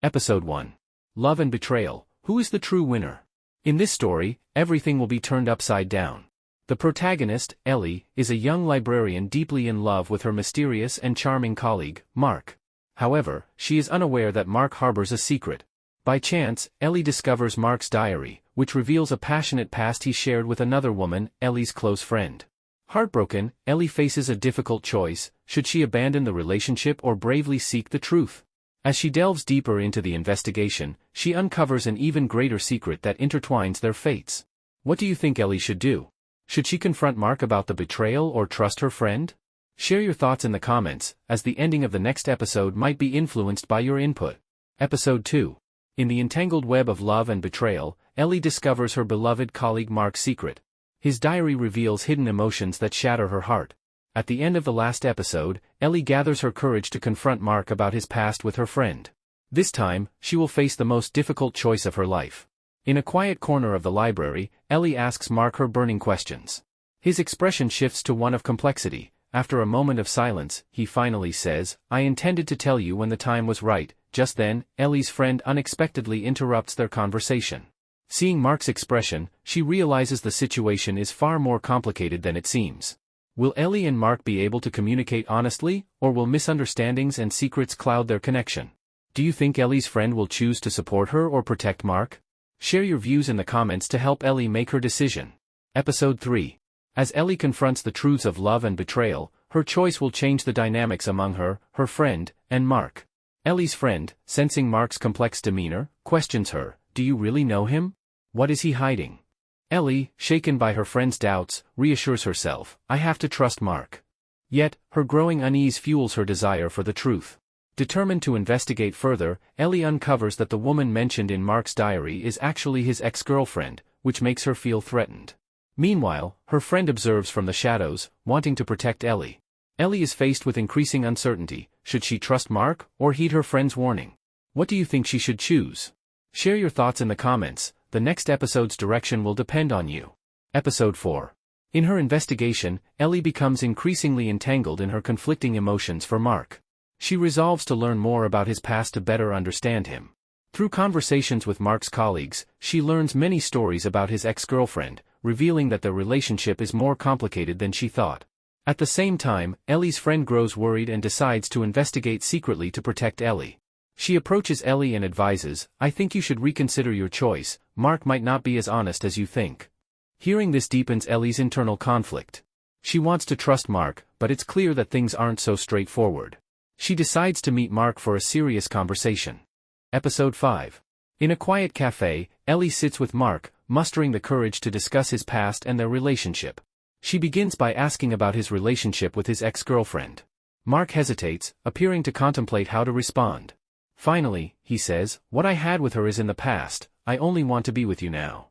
Episode 1. Love and Betrayal. Who is the true winner? In this story, everything will be turned upside down. The protagonist, Ellie, is a young librarian deeply in love with her mysterious and charming colleague, Mark. However, she is unaware that Mark harbors a secret. By chance, Ellie discovers Mark's diary, which reveals a passionate past he shared with another woman, Ellie's close friend. Heartbroken, Ellie faces a difficult choice: should she abandon the relationship or bravely seek the truth? As she delves deeper into the investigation, she uncovers an even greater secret that intertwines their fates. What do you think Ellie should do? Should she confront Mark about the betrayal or trust her friend? Share your thoughts in the comments, as the ending of the next episode might be influenced by your input. Episode 2. In the entangled web of love and betrayal, Ellie discovers her beloved colleague Mark's secret. His diary reveals hidden emotions that shatter her heart. At the end of the last episode, Ellie gathers her courage to confront Mark about his past with her friend. This time, she will face the most difficult choice of her life. In a quiet corner of the library, Ellie asks Mark her burning questions. His expression shifts to one of complexity. After a moment of silence, he finally says, "I intended to tell you when the time was right." Just then, Ellie's friend unexpectedly interrupts their conversation. Seeing Mark's expression, she realizes the situation is far more complicated than it seems. Will Ellie and Mark be able to communicate honestly, or will misunderstandings and secrets cloud their connection? Do you think Ellie's friend will choose to support her or protect Mark? Share your views in the comments to help Ellie make her decision. Episode 3. As Ellie confronts the truths of love and betrayal, her choice will change the dynamics among her friend, and Mark. Ellie's friend, sensing Mark's complex demeanor, questions her, "Do you really know him? What is he hiding?" Ellie, shaken by her friend's doubts, reassures herself, "I have to trust Mark." Yet, her growing unease fuels her desire for the truth. Determined to investigate further, Ellie uncovers that the woman mentioned in Mark's diary is actually his ex-girlfriend, which makes her feel threatened. Meanwhile, her friend observes from the shadows, wanting to protect Ellie. Ellie is faced with increasing uncertainty. Should she trust Mark, or heed her friend's warning? What do you think she should choose? Share your thoughts in the comments. The next episode's direction will depend on you. Episode 4. In her investigation, Ellie becomes increasingly entangled in her conflicting emotions for Mark. She resolves to learn more about his past to better understand him. Through conversations with Mark's colleagues, she learns many stories about his ex-girlfriend, revealing that their relationship is more complicated than she thought. At the same time, Ellie's friend grows worried and decides to investigate secretly to protect Ellie. She approaches Ellie and advises, "I think you should reconsider your choice. Mark might not be as honest as you think." Hearing this deepens Ellie's internal conflict. She wants to trust Mark, but it's clear that things aren't so straightforward. She decides to meet Mark for a serious conversation. Episode 5. In a quiet cafe, Ellie sits with Mark, mustering the courage to discuss his past and their relationship. She begins by asking about his relationship with his ex-girlfriend. Mark hesitates, appearing to contemplate how to respond. Finally, he says, "What I had with her is in the past. I only want to be with you now."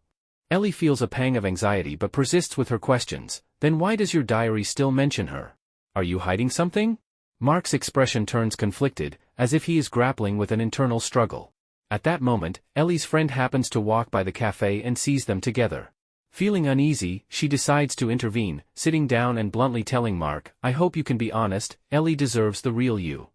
Ellie feels a pang of anxiety but persists with her questions. "Then why does your diary still mention her? Are you hiding something?" Mark's expression turns conflicted, as if he is grappling with an internal struggle. At that moment, Ellie's friend happens to walk by the cafe and sees them together. Feeling uneasy, she decides to intervene, sitting down and bluntly telling Mark, "I hope you can be honest. Ellie deserves the real you."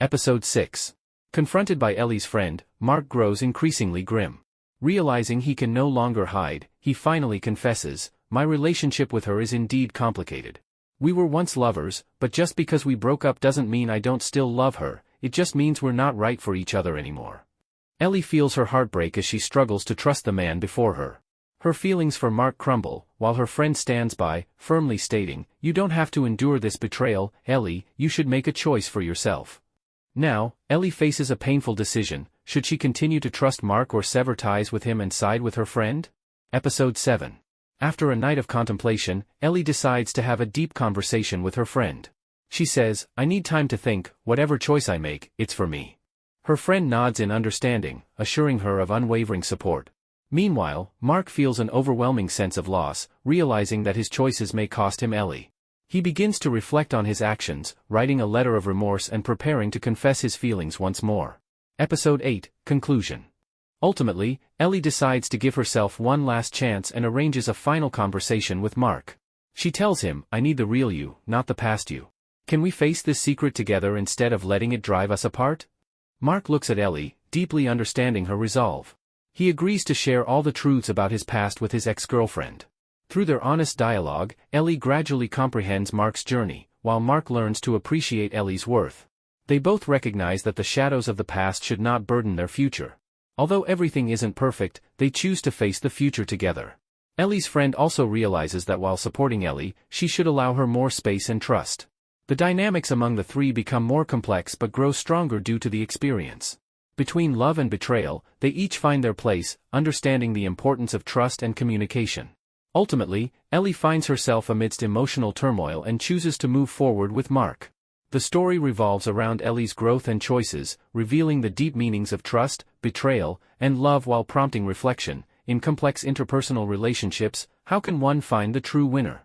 Episode 6. Confronted by Ellie's friend, Mark grows increasingly grim. Realizing he can no longer hide, he finally confesses, "My relationship with her is indeed complicated. We were once lovers, but just because we broke up doesn't mean I don't still love her. It just means we're not right for each other anymore." Ellie feels her heart break as she struggles to trust the man before her. Her feelings for Mark crumble, while her friend stands by, firmly stating, "You don't have to endure this betrayal, Ellie. You should make a choice for yourself." Now, Ellie faces a painful decision. Should she continue to trust Mark or sever ties with him and side with her friend? Episode 7. After a night of contemplation, Ellie decides to have a deep conversation with her friend. She says, "I need time to think. Whatever choice I make, it's for me." Her friend nods in understanding, assuring her of unwavering support. Meanwhile, Mark feels an overwhelming sense of loss, realizing that his choices may cost him Ellie. He begins to reflect on his actions, writing a letter of remorse and preparing to confess his feelings once more. Episode 8. Conclusion. Ultimately, Ellie decides to give herself one last chance and arranges a final conversation with Mark. She tells him, "I need the real you, not the past you. Can we face this secret together instead of letting it drive us apart?" Mark looks at Ellie, deeply understanding her resolve. He agrees to share all the truths about his past with his ex-girlfriend. Through their honest dialogue, Ellie gradually comprehends Mark's journey, while Mark learns to appreciate Ellie's worth. They both recognize that the shadows of the past should not burden their future. Although everything isn't perfect, they choose to face the future together. Ellie's friend also realizes that while supporting Ellie, she should allow her more space and trust. The dynamics among the three become more complex but grow stronger due to the experience. Between love and betrayal, they each find their place, understanding the importance of trust and communication. Ultimately, Ellie finds herself amidst emotional turmoil and chooses to move forward with Mark. The story revolves around Ellie's growth and choices, revealing the deep meanings of trust, betrayal, and love while prompting reflection. In complex interpersonal relationships, how can one find the true winner?